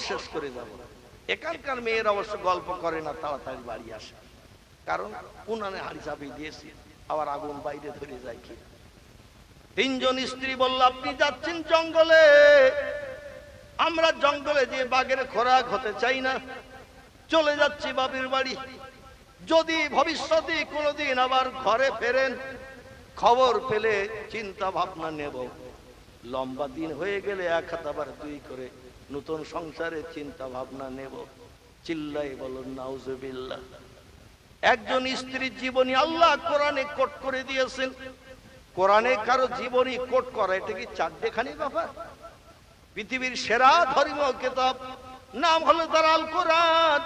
শেষ করে যাব। এখানকার মেয়েরা অবশ্য গল্প করে না, তাড়াতাড়ি বাড়ি আসে, কারণ উনানে হাড়ি চাপিয়ে দিয়েছি, আবার আগুন বাইরে ধরে যায় কি। তিনজন স্ত্রী বলল, আপনি যাচ্ছেন জঙ্গলে, আমরা জঙ্গলে যে বাঘের খোরাক হতে চাই না, চলে যাচ্ছি বাপের বাড়ি। যদি ভবিষ্যতে কোনোদিন আবার ঘরে ফেরেন, খবর পেলে চিন্তা ভাবনা নেব। লম্বা দিন হয়ে গেলে এক হাত আবার দুই করে নতুন সংসারে চিন্তা ভাবনা নেব। চিল্লাই বলুন নাউজুবিল্লাহ। একজন স্ত্রীর জীবনী আল্লাহ কোরআনে কোট করে দিয়েছেন। কোরআনে কারো জীবনী কোট করা এটা কি চারটেখানি ব্যাপার? পৃথিবীর সেরা ধর্মীয় কিতাব নাম হলো দারাল কোরআন।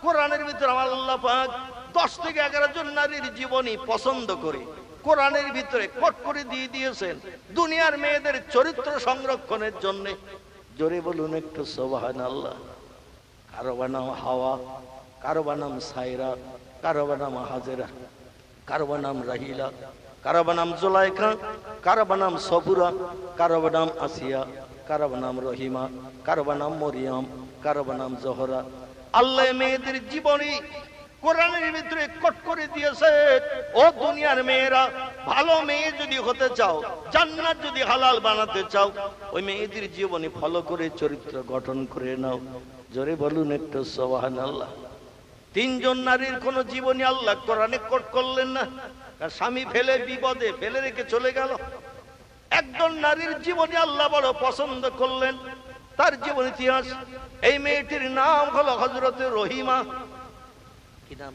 কোরআনের ভিতরে আল্লাহ পাক 10 থেকে 11 জন নারীর জীবনী পছন্দ করে কোরআনের ভিতরে কোট করে দিয়ে দিয়েছেন দুনিয়ার মেয়েদের চরিত্র সংরক্ষণের জন্য। জোরে বলুন একটু সুবহানাল্লাহ। কারো নাম হাওয়া, কারো নাম সাইরা, কারো নাম হাজেরা, কারো নাম রাহিলা, কারো নাম জুলাইখা, কারো নাম সবুরা, কারো নাম আসিয়া, কারো নাম রহিমা, কারো নাম মরিয়ম, কারো নাম জোহরা। আল্লাহ মেয়েদের জীবনী কোরআনের ভিতরে কোট করে দিয়েছে। ও দুনিয়ার মেয়েরা, ভালো মেয়ে যদি হতে চাও, জান্নাত যদি হালাল বানাতে চাও, ওই মেয়েদের জীবনী ফলো করে চরিত্র গঠন করে নাও। জোরে বলুন একটু সুবহানাল্লাহ। তিনজন নারীর কোন জীবনী আল্লাহ কোরআনে কোট করলেন না, তার স্বামী ফেলে বিপদে ফেলে রেখে চলে গেল। একজন নারীর জীবনী আল্লাহ বড় পছন্দ করলেন, তার জীবন ইতিহাস। এই মেয়েটির নাম হলো হযরতে রহিমা। কি নাম?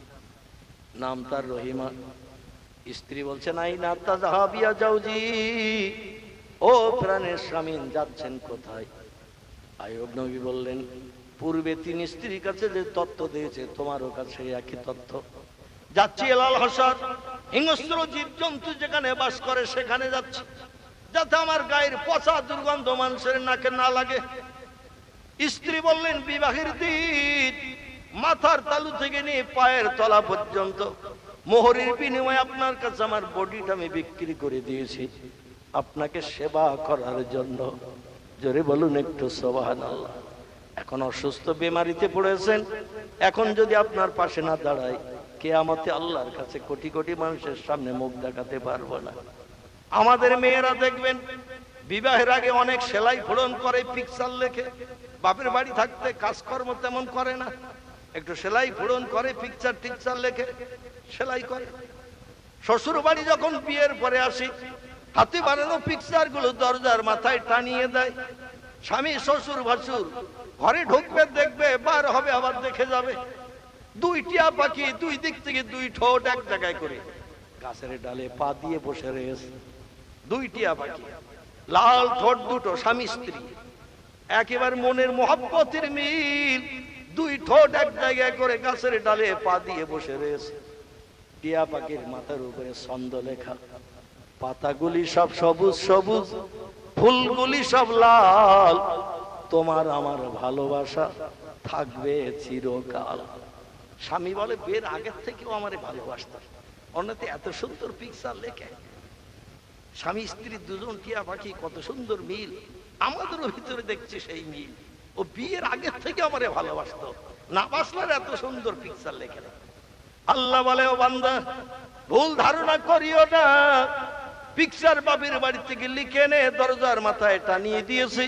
নাম তার রহিমা। স্ত্রী বলছেন, আইনা তাযহাবিয়া জাওজি, ও প্রাণের স্বামী যাচ্ছেন কোথায়? আইয়ুব নবী বললেন, পূর্বে তিনি স্ত্রীর কাছে যে তথ্য দিয়েছে তোমারও কাছে একই তথ্য। যাচ্ছি এলাল হাসার, হিংস্র জীবজন্তু যেখানে বাস করে সেখানে যাচ্ছি, যাতে আমার গায়ের পচা দুর্গন্ধ মানুষের নাকে না লাগে। স্ত্রী বললেন, বিবাহের দিন মাথার তালু থেকে নিয়ে পায়ের তলা পর্যন্ত মোহরের বিনিময়ে আপনার কাছে আমার বডিটা আমি বিক্রি করে দিয়েছি আপনাকে সেবা করার জন্য। জোরে বলুন একটু সুবহানাল্লাহ। এখন অসুস্থ বেমারিতে পড়েছেন, এখন যদি আপনার পাশে না দাঁড়ায়, কিয়ামতে আল্লাহর কাছে কোটি কোটি মানুষের সামনে মুখ দেখাতে পারবো না। আমাদের মেয়েরা দেখবেন বিবাহের আগে অনেক সেলাই ফোড়ন করে, পিকচার লেখে। বাপের বাড়ি থাকতে কাজকর্ম তেমন করে না, একটু সেলাই ফোড়ন করে, পিকচার টিকচার লেখে, সেলাই করে। শ্বশুর বাড়ি যখন বিয়ের পরে আসি, হাতে বানানো পিকচার গুলো দরজার মাথায় টানিয়ে দেয়। স্বামী শ্বশুর ভাসুর ঘরে ঢুকবে, দেখবে, বার হবে, আবার দেখে যাবে। দুই টিয়া পাখি দুই দিক থেকে দুই ঠোঁট এক জায়গায় করে গাছের ডালে পা দিয়ে বসে রয়েছে। দুই টিয়া পাখি, লাল ঠোঁট দুটো, স্বামী স্ত্রী, একেবারে মনের মহব্বতের মিল। দুই ঠোঁট এক জায়গায় করে গাছের ডালে পা দিয়ে বসে রয়েছে। টিয়া পাখির মাথার উপরে ছন্দ লেখা, পাতাগুলি সব সবুজ সবুজ, ফুলগুলি সব লাল, তোমার আমার ভালোবাসা থাকবে চিরকাল। স্বামী বলে, বের আগের থেকেও আমারে ভালোবাসত, অন্যতে এত সুন্দর পিকচার লেখে। স্বামী স্ত্রী দুজন টিয়া পাখি, কত সুন্দর মিল, আমাদেরও ভিতরে দেখছি সেই মিল। ও বিয়ের আগের থেকে আমারে ভালোবাসতো, না বাসলার এত সুন্দর পিকচার লেখে না। আল্লাহ বলে, ও বান্দা, ভুল ধারণা করিও না, পিকচার বাপের বাড়ি থেকে লিখে নে দরজার মাথায় টানিয়ে দিয়েছি।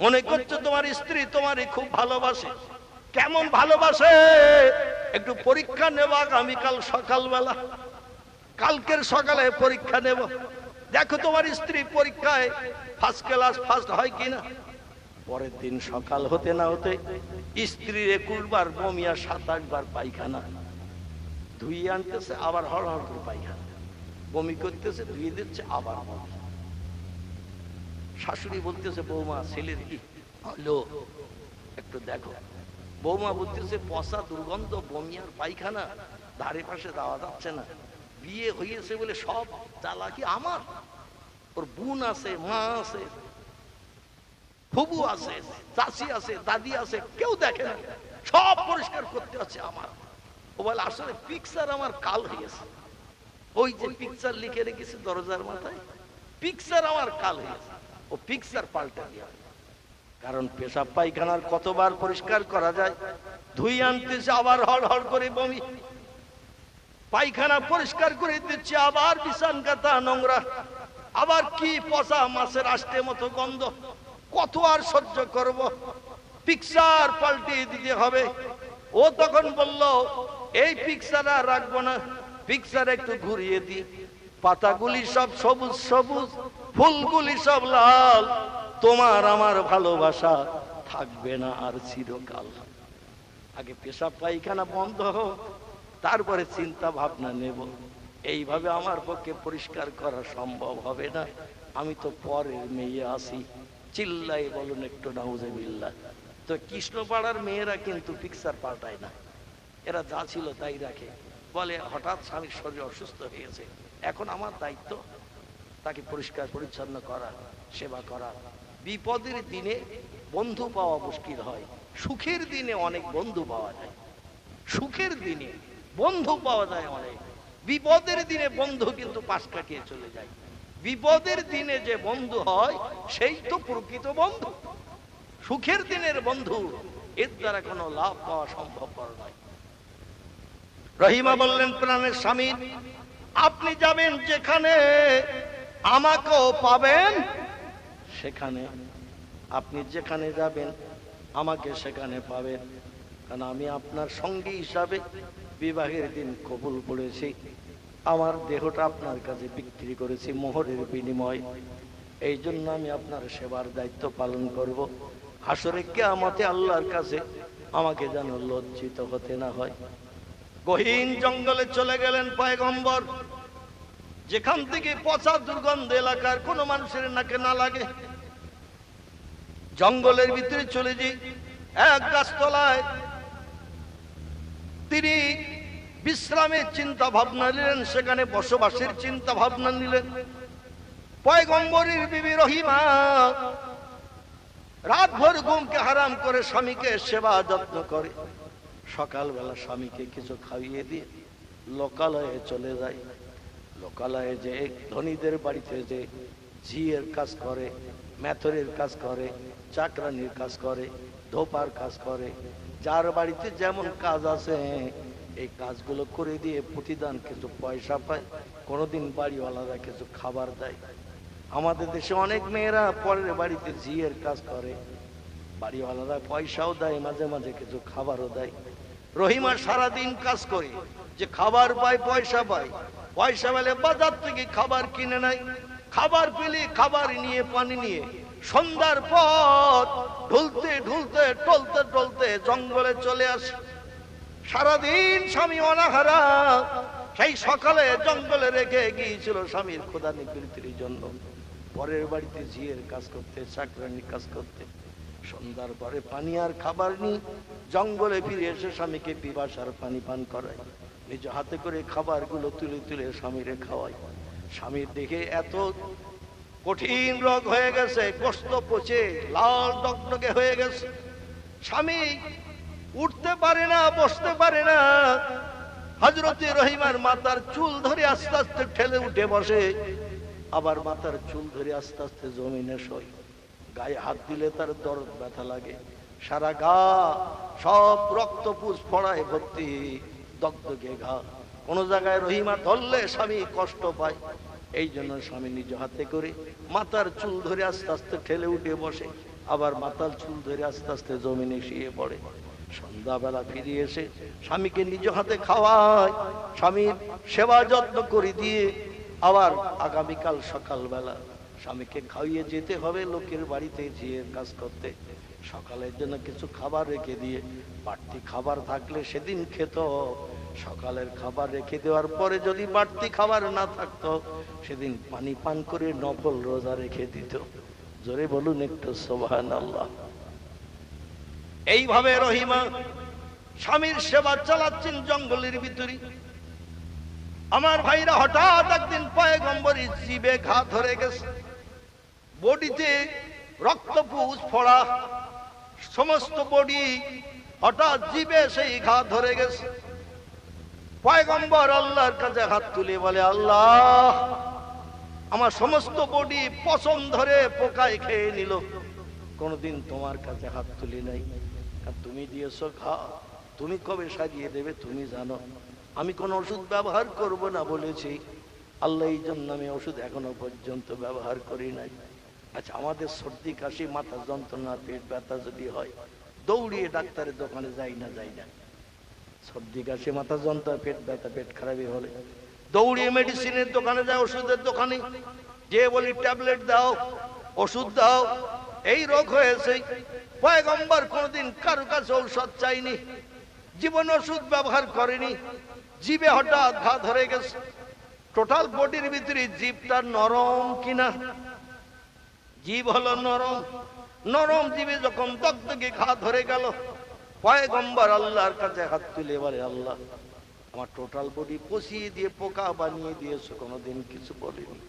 মনে করছো তোমার স্ত্রী তোমারই খুব ভালোবাসে। কেমন ভালোবাসে একটু পরীক্ষা নেব আগামীকাল সকালবেলা, কালকের সকালে পরীক্ষা নেব, দেখো তোমার স্ত্রী পরীক্ষায় ফার্স্ট ক্লাস ফার্স্ট হয় কিনা। পরের দিন সকাল হতে না হতে স্ত্রীর 21 বার বমি আর 27 বার পায়খানা। ধুইয়ে আনতেছে, আবার হড় হড় করে পায়খানা, বমি করতেছে, ধুয়ে দিচ্ছে, আবার বমি। শাশুড়ি বলতেছে, বৌমা ছেলের কি হলো একটু দেখো। বৌমা বলতেছে, পচা দুর্গন্ধ, বমি আর পায়খানা, ধারে পাশে যাওয়া যাচ্ছে না। বিয়ে হয়েছে বলে সব চালাকি আমার। ওর বোন আছে, মা আছে, ফুবু আছে, চাচি আছে, দাদি আছে, কেউ দেখে না, সব পরিষ্কার করতে হচ্ছে আমার। ও বলে, আসলে পিকচার আমার কাল হয়েছে, ওই যে পিকচার লিখে রেখেছে দরজার মাথায়, পিকচার আমার কাল হয়েছে, ও পিকচার পাল্টা দিয়ে। কারণ পেশাব পায়খানার কতবার পরিষ্কার করা যায়, ধুই আনতেছে আবার হড় হড় করে বমি, পায়খানা পরিষ্কার করে দিচ্ছে আবার বিছান কাতা নোংরা, আবার কি পচা মাছের আষ্টে মতো গন্ধ, কত আর সহ্য করব, পিকচার পাল্টিয়ে দিতে হবে। ও তখন বলল এই পিকচার আর রাখবো না, পিকচার একটু ঘুরিয়ে দি, পাতাগুলি সব সবুজ সবুজ, ফুলগুলি সব লাল, তোমার আমার ভালোবাসা থাকবে না আর চিরকাল। আগে পেশাব পায়খানা বন্ধ হোক, তারপরে চিন্তা ভাবনা নেব। এইভাবে আমার পক্ষে পরিষ্কার করা সম্ভব হবে না, আমি তো পরের মেয়ে আসি। চিল্লাই বলুন একটু নাউজুবিল্লাহ। তো কৃষ্ণপাড়ার মেয়েরা কিন্তু পিকচার পাল্টায় না, এরা যা ছিল তাই রাখে। বলে হঠাৎ স্বামীর শরীর অসুস্থ হয়েছে, এখন আমার দায়িত্ব তাকে পরিষ্কার পরিচ্ছন্ন করা, সেবা করা। বিপদের দিনে বন্ধু পাওয়া মুশকিল হয়, সুখের দিনে অনেক বন্ধু পাওয়া যায়। সুখের দিনে বন্ধু পাওয়া যায় অনেক, বিপদের দিনে বন্ধু কিন্তু পাশ কাটিয়ে চলে যায়। বিপদের দিনে যে বন্ধু হয় সেই তো প্রকৃত বন্ধু। সুখের দিনের বন্ধু এর দ্বারা কোনো লাভ পাওয়া সম্ভবপর নয়। রহিমা বললেন প্রাণের স্বামী, আপনি যাবেন যেখানে আমাকেও পাবেন সেখানে, আপনি যেখানে যাবেন আমাকে সেখানে পাবেন, কারণ আমি আপনার সঙ্গী হিসাবে বিবাহের দিন কবুল করেছি, আমার দেহটা আপনার কাছে বিক্রি করেছি মোহরের বিনিময়। এই জন্য আমি আপনার সেবার দায়িত্ব পালন করব। হাসরে কিয়ামতে আল্লাহর কাছে আমাকে যেন লজ্জিত হতে না হয়। গহীন জঙ্গলে চলে গেলেন পয়গম্বর, যেখান থেকে পচা দুর্গন্ধ এলাকার কোনো মানুষের নাকে না লাগে। জঙ্গলের ভিতরে চলে যাই, এক গাছতলায় তিনি বিশ্রামের চিন্তা ভাবনা নিলেন, সেখানে বসবাসের চিন্তা ভাবনা নিলেন। পয়গম্বরের বিবি রহিমা রাত ভর ঘুমকে হারাম করে স্বামীকে সেবা যত্ন করে। সকালবেলা স্বামীকে কিছু খাইয়ে দিয়ে লোকালয়ে চলে যায়। লোকালয়ে যে ধনীদের বাড়িতে যে ঝিয়ের কাজ করে, মেথরের কাজ করে, চাকরানির কাজ করে, ধোপার কাজ করে, যার বাড়িতে যেমন কাজ আছে এই কাজগুলো করে দিয়ে প্রতিদান কিছু পয়সা পায়, কোনোদিন বাড়িওয়ালারা কিছু খাবার দেয়। আমাদের দেশে অনেক মেয়েরা পরের বাড়িতে ঝিয়ের কাজ করে, বাড়িওয়ালারা পয়সাও দেয়, মাঝে মাঝে কিছু খাবারও দেয়। রহিমা সারাদিন কাজ করে, যে খাবার পায় পয়সা পায়, পয়সা পেলে বাজার থেকে খাবার কিনে নেয়, খাবার পেলে খাবার নিয়ে পানি নিয়ে সন্ধ্যার পর ঢুলতে ঢুলতে টলতে টলতে জঙ্গলে চলে আসে। সারাদিন স্বামী অনাহারা, সেই সকালে জঙ্গলে রেখে গিয়েছিল স্বামীর ক্ষুধা নিবৃত্তির জন্য, পরের বাড়িতে ঝিয়ের কাজ করতে, চাকরানির কাজ করতে। সন্ধ্যার পরে পানি আর খাবার নিয়ে জঙ্গলে ফিরে এসে স্বামীকে পিপাসার পানি পান করায়, নিজ হাতে করে খাবারগুলো তুলে তুলে স্বামীরে খাওয়ায়। স্বামীর দেখে এত কঠিন রোগ হয়ে গেছে, গোশত পচে লাল টকটকে হয়ে গেছে, স্বামী উঠতে পারে না, বসতে পারে না। হযরতে রহিমার মাথার চুল ধরে আস্তে আস্তে ঠেলে উঠে বসে, আবার মাথার চুল ধরে আস্তে আস্তে জমিনে শোয়। গায়ে হাত দিলে তার দরদ ব্যথা লাগে, সারা গা সব রক্তপুষ ফড়ায় ভর্তি, দগদগে ঘা। কোন জায়গায় রহিমা ধরলে স্বামী কষ্ট পায়, এই জন্য স্বামী নিজ হাতে করে মাথার চুল ধরে আস্তে আস্তে ঠেলে উঠে বসে, আবার মাথার চুল ধরে আস্তে আস্তে জমিনে শুয়ে পড়ে। সন্ধ্যাবেলা ফিরে এসে স্বামীকে নিজ হাতে খাওয়ায়, স্বামীর সেবা যত্ন করে দিয়ে আবার আগামীকাল সকালবেলা স্বামীকে খাইয়ে যেতে হবে লোকের বাড়িতে ঝিয়ের কাজ করতে। সকালের জন্য কিছু খাবার রেখে দিয়ে বাড়তি খাবার থাকলে সেদিন খেত। সকালের খাবার রেখে দেওয়ার পরে যদি বাড়তি খাবার না থাকতো সেদিন পানি পান করে নফল রোজা রেখে দিত। জোরে বলুন একটু সুবহানাল্লাহ। এইভাবে রহিমা স্বামীর সেবা চালাচ্ছেন জঙ্গলের ভিতরে। আমার ভাইরা, হঠাৎ একদিন পয়গম্বরের জিবে ঘা ধরে গেছে, বডিতে রক্তপুষ ফোড়া, সমস্ত বডি, হঠাৎ জিবে সেই ঘা ধরে গেছে। পয়গম্বর আল্লাহর কাছে হাত তুলে বলে, আল্লাহ, আমার সমস্ত বডি পশম ধরে পোকায় খেয়ে নিল, কোনোদিন তোমার কাছে হাত তুলি নাই, কারণ তুমি দিয়েছো ঘা, তুমি কবে সারিয়ে দেবে তুমি জানো। আমি কোন ওষুধ ব্যবহার করব না বলেছি, আল্লাহ এই জন্য আমি ওষুধ এখনো পর্যন্ত ব্যবহার করি নাই। আচ্ছা, আমাদের সর্দি কাশি মাথা যন্ত্রণা পেট ব্যথা যদি হয় দৌড়িয়ে ডাক্তারের দোকানে যাই না? সর্দি কাশি মাথা যন্ত্রণা পেট ব্যথা পেট খারাপই হলে দৌড়িয়ে মেডিসিনের দোকানে যায়, ওষুধের দোকানে যে বলি ট্যাবলেট দাও, ওষুধ দাও, এই রোগ হয়েছে। পয়গম্বর কোনদিন কারো কাছে ঔষধ চাইনি, জীবন ওষুধ ব্যবহার করেনি। জিভে হঠাৎ ঘা ধরে গেছে, টোটাল বডির ভিতরে জিভটা নরম কিনা, জিভ হলো নরম, নরম জিভে যখন দগদগে ঘা ধরে গেল, পয়গম্বর আল্লাহর কাছে হাত তুলে বলে, আল্লাহ আমার টোটাল বডি পচিয়ে দিয়ে পোকা বানিয়ে দিয়েছো, কোনোদিন কিছু বলিনি,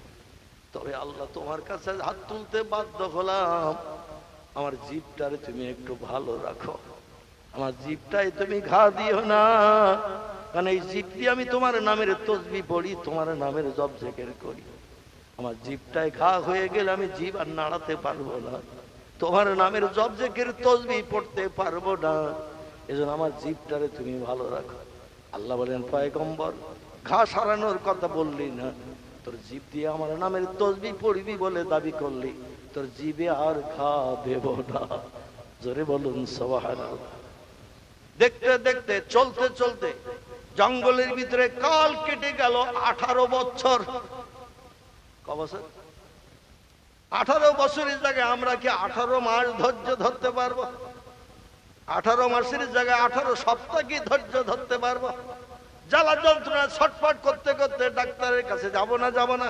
তবে আল্লাহ তোমার কাছে হাত তুলতে বাধ্য হলাম, আমার জিভটারে তুমি একটু ভালো রাখো, আমার জিভটায় তুমি ঘা দিও না, কারণ এই জিভ দিয়ে আমি তোমার নামের তসবিহ পড়ি, তোমার নামের জপ জিকির করি, আমার জিভটায় ঘা হয়ে গেলে আমি জিভ আর নাড়াতে পারবো না, তোমার নামের জপ জিকির তসবিহ পড়তে পারবো না, এজন্য আমার জিভটারে তুমি ভালো রাখো। আল্লাহ বলেন, পয়গম্বর ঘা সারানোর কথা বললি না, তোর জিভ দিয়ে আমার নামের তসবিহ পড়বি বলে দাবি করলি, তোর জিভে আর ঘা দেব না। জোরে বলুন সুবহানাল্লাহ। দেখতে দেখতে চলতে চলতে জঙ্গলের ভিতরে কাল কেটে গেল 18 বছর। ক বছর? 18 বছরের জায়গায় আমরা কি 18 মাস ধৈর্য ধরতে পারবো? 18 মাসের জায়গায় 18 সপ্তাহ কি ধৈর্য ধরতে পারবো? জ্বালা যন্ত্রণা ছটফট করতে করতে ডাক্তারের কাছে যাব না?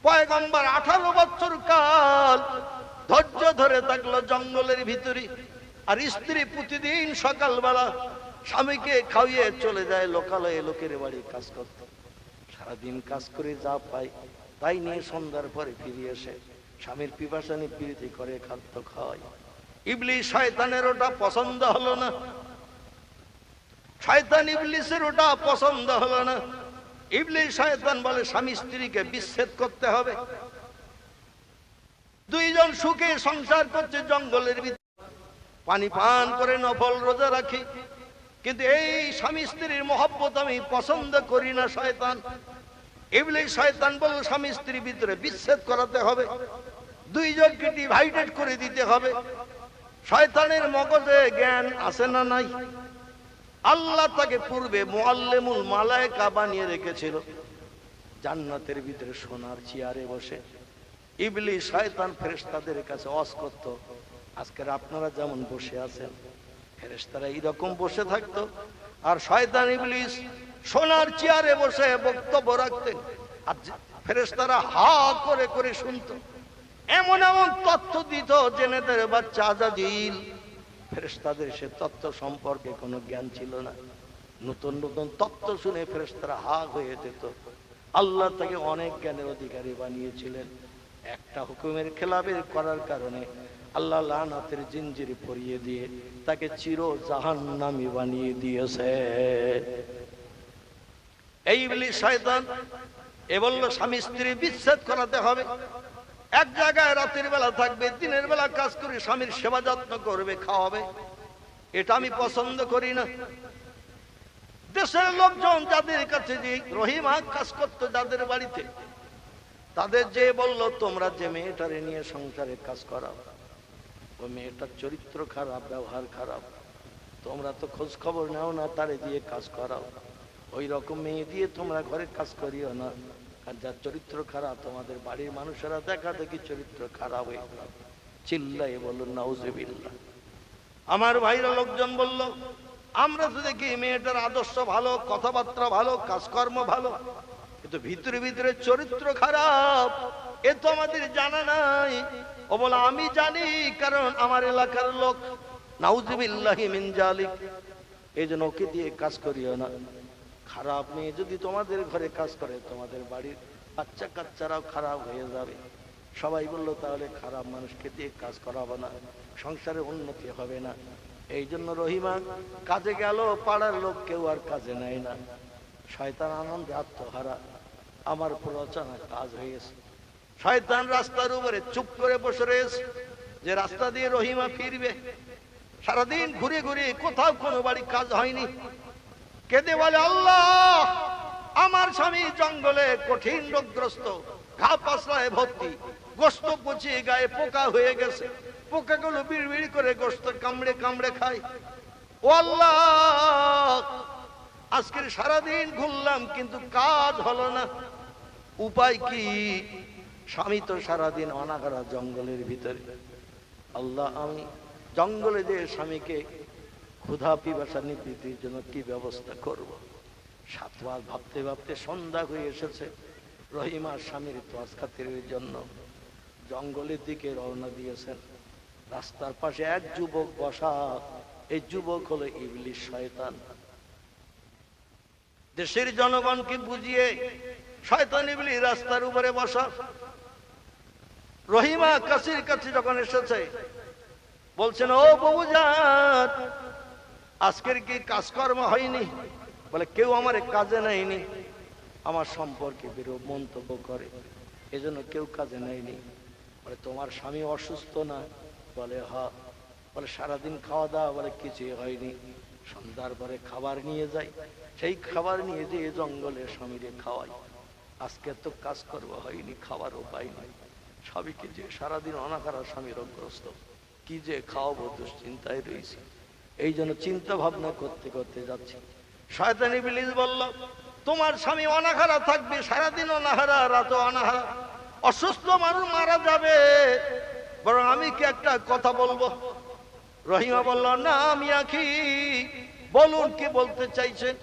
পয়গম্বর 18 বছর কাল ধৈর্য ধরে থাকলো জঙ্গলের ভিতরে। আর স্ত্রী প্রতিদিন সকালবেলা স্বামীকে খাইয়ে চলে যায় লোকালয়ে লোকের বাড়ি কাজ করতে, সারাদিন কাজ করে যা পায় তাই নিয়ে সন্ধ্যার পরে ফিরে এসে স্বামীর পিপাসা নিবৃত্তি করে খাদ্য খাওয়ায়। ইবলিস শয়তানের ওটা পছন্দ হলো না, শয়তান ইবলিসের ওটা পছন্দ হলো না। ইবলিস শয়তান বলে স্বামী স্ত্রীকে বিচ্ছেদ করতে হবে, দুইজন সুখে সংসার করছে জঙ্গলের ভিতরে, পানি পান করে নফল রোজা রাখি, কিন্তু এই স্বামী স্ত্রীর মহব্বত আমি পছন্দ করি না। শয়তান ইবলিস শয়তান বলল স্বামী স্ত্রীর ভিতরে বিচ্ছেদ করাতে হবে, দুইজনকে ডিভাইডেড করে দিতে হবে। শয়তানের মগজে জ্ঞান আছে না নাই? আল্লাহ তাকে পূর্বে মুআল্লিমুল মালায়েকা বানিয়ে রেখেছিল, জান্নাতের ভিতরে সোনার চেয়ারে বসে ইবলিস শয়তান ফেরেশতাদের কাছে ওয়াজ করত। আজকের আপনারা যেমন বসে আছেন, ফেরেশতারা এইরকম বসে থাকতো, আর শয়তান ইবলিস সোনার চেয়ারে বসে বক্তব্য রাখতেন, আর ফেরেশতারা হা করে করে শুনতো। এমন এমন তথ্য দিত জেনেদের বাচ্চা আজাজিল, ফেরেশতাদের সে তথ্য সম্পর্কে কোনো জ্ঞান ছিল না। নতুন নতুন তথ্য শুনে ফেরেশতারা হা হয়ে যেত। আল্লাহ তাকে অনেক জ্ঞানের অধিকারী বানিয়েছিলেন, একটা হুকুমের খেলাফি করার কারণে আল্লাহ লানাতের জিনজির পরিয়ে দিয়ে তাকে চির জাহান্নামী বানিয়ে দিয়েছে। এই ইবলিস শয়তান এ বলল স্বামী স্ত্রী বিচ্ছেদ করাতে হবে, এক জায়গায় রাতের বেলা থাকবে, দিনের বেলা কাজ করে স্বামীর সেবা যত্ন করবে, খাওয়াবে, এটা আমি পছন্দ করি না। দেশের লোকজন যাদের কাছে যে রহিমা কাজ করতো যাদের বাড়িতে, তাদের যে বলল তোমরা যে মেয়েটারে নিয়ে সংসারে কাজ করাও, ওই মেয়েটার চরিত্র খারাপ, ব্যবহার খারাপ, তোমরা তো খোঁজ খবর নাও না, তারে দিয়ে কাজ করাও, ওই রকম মেয়ে দিয়ে তোমরা ঘরে কাজ করিও না, আর যার চরিত্র খারাপ তোমাদের বাড়ির মানুষেরা দেখা দেখি চরিত্র খারাপ হয়ে গেল। চিল্লাই বলল নাউজুবিল্লাহ। আমার ভাইরা লোকজন বলল আমরা তো দেখি মেয়েটার আদর্শ ভালো, কথাবার্তা ভালো, কাজকর্ম ভালো, কিন্তু ভিতরে ভিতরে চরিত্র খারাপ, এ তো আমাদের জানা নাই। ও বলে আমি জানি, কারণ আমার এলাকার লোক। নাউজুবিল্লাহি মিন জালিক। এই জন্য ওকে দিয়ে কাজ করিও না। খারাপ মেয়ে যদি তোমাদের ঘরে কাজ করে তোমাদের বাড়ির বাচ্চা কাচ্চারাও খারাপ হয়ে যাবে। সবাই বললো তাহলে খারাপ মানুষকে দিয়ে কাজ করাবো না, সংসারে উন্নতি হবে না। এই জন্য রহিমা কাজে গেল, পাড়ার লোক কেউ আর কাজে নেয় না। শয়তান আনন্দে আত্মহারা, আমার প্ররোচনা কাজ হয়েছে। শয়তান রাস্তার উপরে চুপ করে বসে রয়েছে, যে রাস্তা দিয়ে রহিমা ফিরবে। সারাদিন ঘুরে ঘুরে কোথাও কোনো বাড়ি কাজ হয়নি। কেঁদে বলে, আল্লাহ, আমার স্বামী জঙ্গলে কঠিন রোগগ্রস্ত, ঘা পাশলায় ভর্তি, গোস্ত পচিয়ে গায়ে পোকা হয়ে গেছে, পোকাগুলো বিড়বিড় করে গোস্ত কামড়ে কামড়ে খায়। ও আল্লাহ, আজকের সারাদিন ঘুরলাম কিন্তু কাজ হলো না, উপায় কি? স্বামী তো সারাদিন অনাহারা জঙ্গলের ভিতরে। আল্লাহ, আমি জঙ্গলে যে স্বামীকে ক্ষুধা পিপাসা নিবৃত্তির জন্য কি ব্যবস্থা করব? 7 বার ভাবতে ভাবতে সন্ধ্যা হয়ে এসেছে। রহিমা স্বামীর তোয়াজ খাতিরের জন্য জঙ্গলের দিকে রওনা দিয়েছেন। রাস্তার পাশে এক যুবক বসা। এই যুবক হলো ইবলিস, শয়তান। দেশের জনগণকে বুঝিয়ে শয়তান ইবলিস রাস্তার উপরে বসা। রহিমা কাছের কাছে যখন এসেছে, বলছেন, ও বউজান, আজকের কি কাজকর্ম হয়নি? বলে, কেউ আমার কাজে নেয়নি, আমার সম্পর্কে বিরূপ মন্তব্য করে, এজন্য কেউ কাজে নেয়নি। বলে, তোমার স্বামী অসুস্থ না? বলে, হ্যাঁ। বলে, সারাদিন খাওয়া দাওয়া? বলে, কিছুই হয়নি। সন্ধ্যার পরে খাবার নিয়ে যাই, সেই খাবার নিয়ে যেয়ে জঙ্গলে স্বামীরে খাওয়াই। আজকে তো কাজকর্ম হয়নি, খাবার উপায় নাই। স্বামীকে যে সারাদিন অনাহারা, স্বামী রোগগ্রস্ত, কি যে খাওয়াবো দুশ্চিন্তায় রয়েছে। এই জন্য চিন্তা ভাবনা করতে করতে যাচ্ছি। শয়তান ইবলিস বলল, তোমার স্বামী অনাহারা থাকবে, সারাদিন অনাহারা, রাত অনাহারা, অসুস্থ মানুষ মারা যাবে, বরং আমি কি একটা কথা বলবো? রহিমা বলল, না মিয়া কি বলুন, কি বলতে চাইছেন?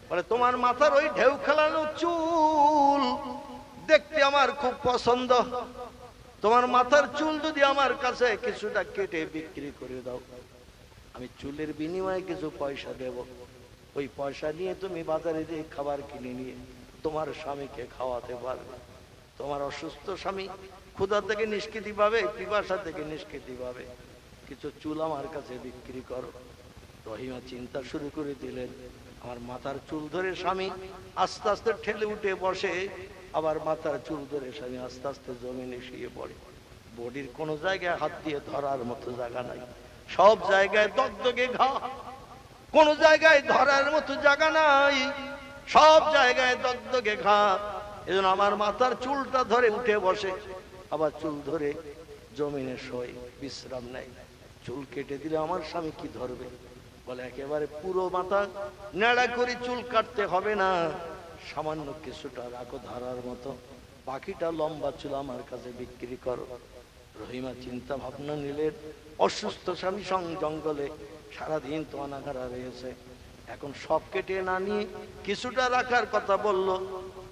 বলে, তোমার মাথার ওই ঢেউ খেলানো চুল দেখতে আমার খুব পছন্দ। তোমার মাথার চুল যদি আমার কাছে কিছুটা কেটে বিক্রি করে দাও, আমি চুলের বিনিময়ে কিছু পয়সা দেব। ওই পয়সা নিয়ে তুমি বাজারে দিয়ে খাবার কিনে নিয়ে তোমার স্বামীকে খাওয়াতে পারবে। তোমার অসুস্থ স্বামী ক্ষুধা থেকে নিষ্কৃতি পাবে, পিপাসা থেকে নিষ্কৃতি পাবে। কিছু চুল আমার কাছে বিক্রি করো। রহিমা চিন্তা শুরু করে দিলেন, আমার মাথার চুল ধরে স্বামী আস্তে আস্তে ঠেলে উঠে বসে, আবার মাথার চুল ধরে স্বামী আস্তে আস্তে জমিনে শুয়ে পড়ে। বডির কোনো জায়গায় হাত দিয়ে ধরার মতো জায়গা নাই, সব জায়গায় দগদগে ঘা, কোন জায়গায় ধরার মতো জায়গা নাই, সব জায়গায় দগদগে ঘা। এজন্য আমার মাথার চুলটা ধরে উঠে বসে, আবার চুল ধরে জমিনে শোয়, বিশ্রাম নেয়। চুল কেটে দিলে আমার স্বামী কি ধরবে? বলে, একেবারে পুরো মাথা নেড়া করে চুল কাটতে হবে না, সামান্য কিছুটা রাখো ধরার মতো, বাকিটা লম্বা চুল আমার কাছে বিক্রি করো। রহিমা চিন্তা ভাবনা নিলেন, অসুস্থ স্বামী জঙ্গলে সারাদিন তো অনাহারা রয়েছে, এখন সব কেটে না নিয়ে কিছুটা রাখার কথা বলল,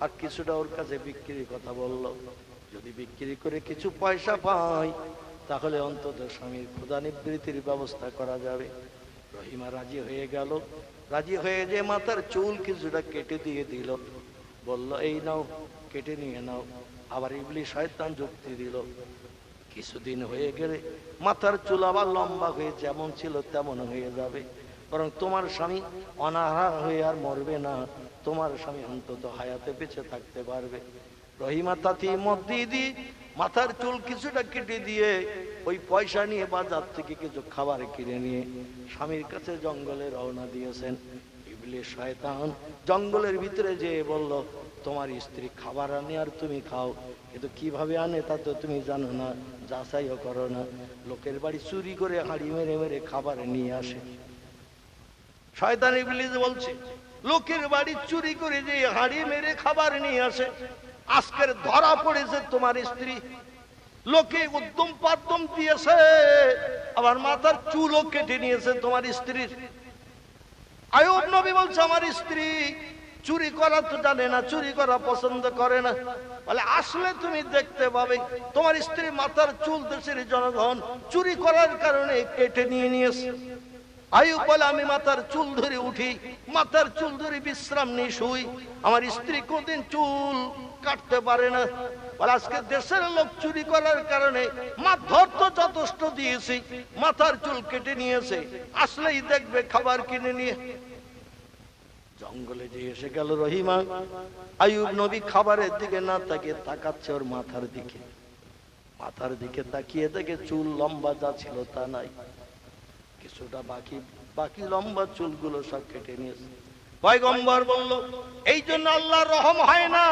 আর কিছুটা ওর কাছে বিক্রির কথা বলল। যদি বিক্রি করে কিছু পয়সা পাই, তাহলে অন্তত স্বামীর ক্ষুধা নিবৃত্তির ব্যবস্থা করা যাবে। রহিমা রাজি হয়ে গেল। রাজি হয়ে যে মাথার চুল কিছুটা কেটে দিয়ে দিল, বলল, এই নাও, কেটে নিয়ে নাও। আবার ইবলিস শয়তান যুক্তি দিল, কিছুদিন হয়ে গেলে মাথার চুল আবার লম্বা হয়ে যেমন ছিল তেমন হয়ে যাবে, বরং তোমার স্বামী অনাহার হয়ে আর মরবে না, তোমার স্বামী অন্তত হায়াতে বেঁচে থাকতে পারবে। রহিমা তাতে মত দিয়ে দিয়ে মাথার চুল কিছুটা কেটে দিয়ে ওই পয়সা নিয়ে বাজার থেকে কিছু খাবার কিনে নিয়ে স্বামীর কাছে জঙ্গলে রওনা দিয়েছেন। ইবলিস শয়তান জঙ্গলের ভিতরে যেয়ে বলল, তোমার স্ত্রী খাবার আনে আর তুমি খাও, কিন্তু কিভাবে আনে তা তো তুমি জানো না, যাচাইও করো না, লোকের বাড়ি চুরি করে হাঁড়ি মেরে মেরে খাবার নিয়ে আসে। শয়তান ইবলিস বলছে, লোকের বাড়ি চুরি করে যে হাঁড়ি মেরে খাবার নিয়ে আসে, আজকের ধরা পড়েছে তোমার স্ত্রী, লোকে উদ্যম পাদ্যম দিয়েছে, আবার মাথার চুলও কেটে নিয়েছে তোমার স্ত্রীর। আইয়ুব নবী বলছে, আমার স্ত্রী চুরি করা তো জানে না, চুরি করা পছন্দ করে না। বলে, আসলে তুমি দেখতে পাবে তোমার স্ত্রী মাথার চুল দেশের জনগণ চুরি করার কারণে কেটে নিয়ে নিয়েছে। আইয়ুব বলে, আমি মাথার চুল ধরে উঠি, মাথার চুল ধরে বিশ্রাম নিয়ে শুই, আমার স্ত্রী কোনদিন চুল কাটতে পারে না। বলে, আজকে দেশের লোক চুরি করার কারণে মাথার তো যথেষ্ট দিয়েছি, মাথার চুল কেটে নিয়েছে, আসলেই দেখবে খাবার কিনে নিয়ে। জঙ্গলে যে এসে গেল রহিমা, আইয়ুব নবী খাবারের দিকে না তাকিয়ে তাকাচ্ছে ওর মাথার দিকে। মাথার দিকে তাকিয়ে দেখে চুল লম্বা যা ছিল তা নাই, কিছুটা বাকি, বাকি লম্বা চুলগুলো সব কেটে নিয়েছে। পয়গম্বর বলল, এই জন্য আল্লাহর রহম হয় না।